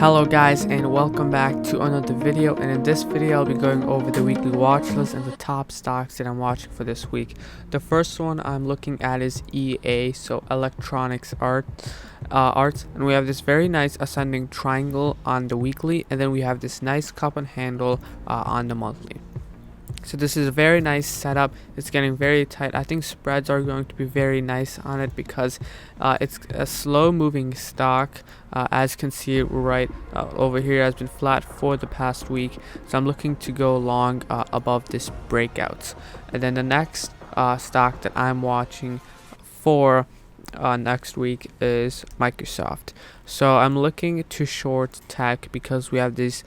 Hello guys, and welcome back to another video. And in this video I'll be going over the weekly watch list and the top stocks that I'm watching for this week. The first one I'm looking at is EA, so Electronics Arts, and we have this very nice ascending triangle on the weekly, and then we have this nice cup and handle on the monthly. So this is a very nice setup. It's getting very tight. I think spreads are going to be very nice on it because it's a slow moving stock. As you can see right over here, has been flat for the past week. So I'm looking to go long above this breakout. And then the next stock that I'm watching for next week is Microsoft. So I'm looking to short tech because we have these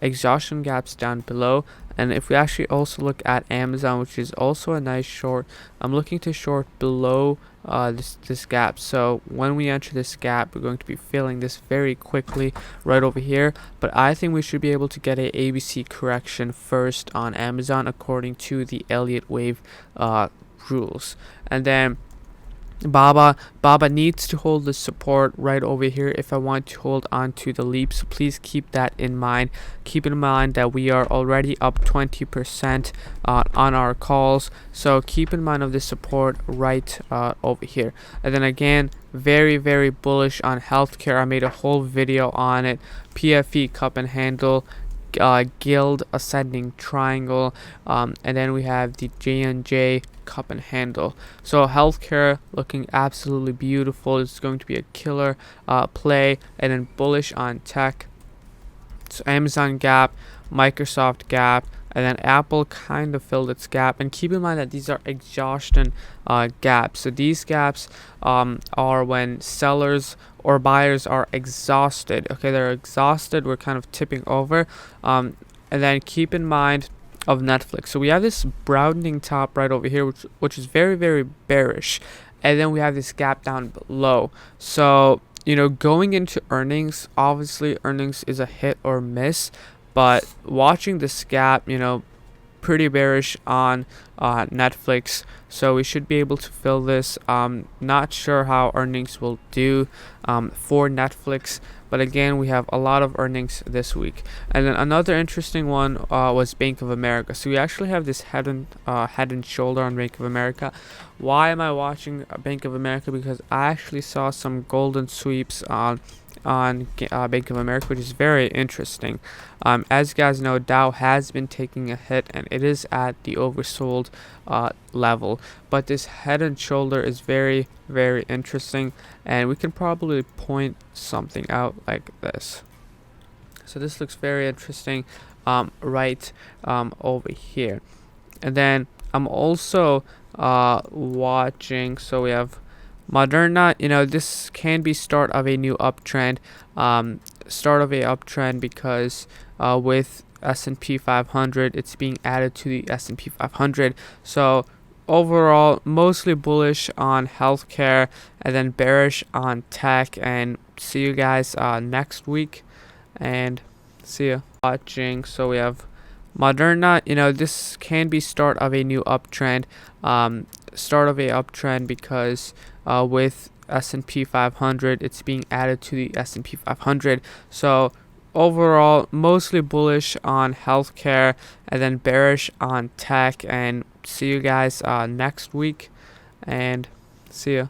exhaustion gaps down below. And if we actually also look at Amazon, which is also a nice short, I'm looking to short below this gap. So when we enter this gap, we're going to be filling this very quickly right over here. But I think we should be able to get a ABC correction first on Amazon according to the Elliott wave rules. And then Baba needs to hold the support right over here if I want to hold on to the leap, so please keep that in mind. Keep in mind that we are already up 20% on our calls, so keep in mind of the support right over here. And then again, very bullish on healthcare. I made a whole video on it. PFE cup and handle, guild ascending triangle, and then we have the J&J cup and handle. So healthcare looking absolutely beautiful. It's going to be a killer play. And then bullish on tech, so Amazon gap, Microsoft gap, and then Apple kind of filled its gap. And keep in mind that these are exhaustion gaps. So these gaps are when sellers or buyers are exhausted. Okay, they're exhausted. We're kind of tipping over. And then keep in mind of Netflix. So we have this broadening top right over here, which is very bearish. And then we have this gap down below. So, you know, going into earnings, obviously earnings is a hit or miss. But watching this gap, you know, pretty bearish on Netflix, so we should be able to fill this. Not sure how earnings will do for Netflix, but again, we have a lot of earnings this week. And then another interesting one was Bank of America. So we actually have this head and shoulder on Bank of America. Why am I watching Bank of America? Because I actually saw some golden sweeps on Bank of America, which is very interesting. As you guys know, Dow has been taking a hit, and it is at the oversold level. But this head and shoulder is very interesting, and we can probably point something out like this. So this looks very interesting right over here. And then I'm also watching, so we have Moderna. You know, this can be start of a new uptrend, because with S&P 500, it's being added to the S&P 500. So overall, mostly bullish on healthcare and then bearish on tech. And see you guys next week, and see you watching. So we have Moderna. You know, this can be start of a new uptrend, because with S&P 500, it's being added to the S&P 500. So overall, mostly bullish on healthcare and then bearish on tech. And see you guys next week, and see you.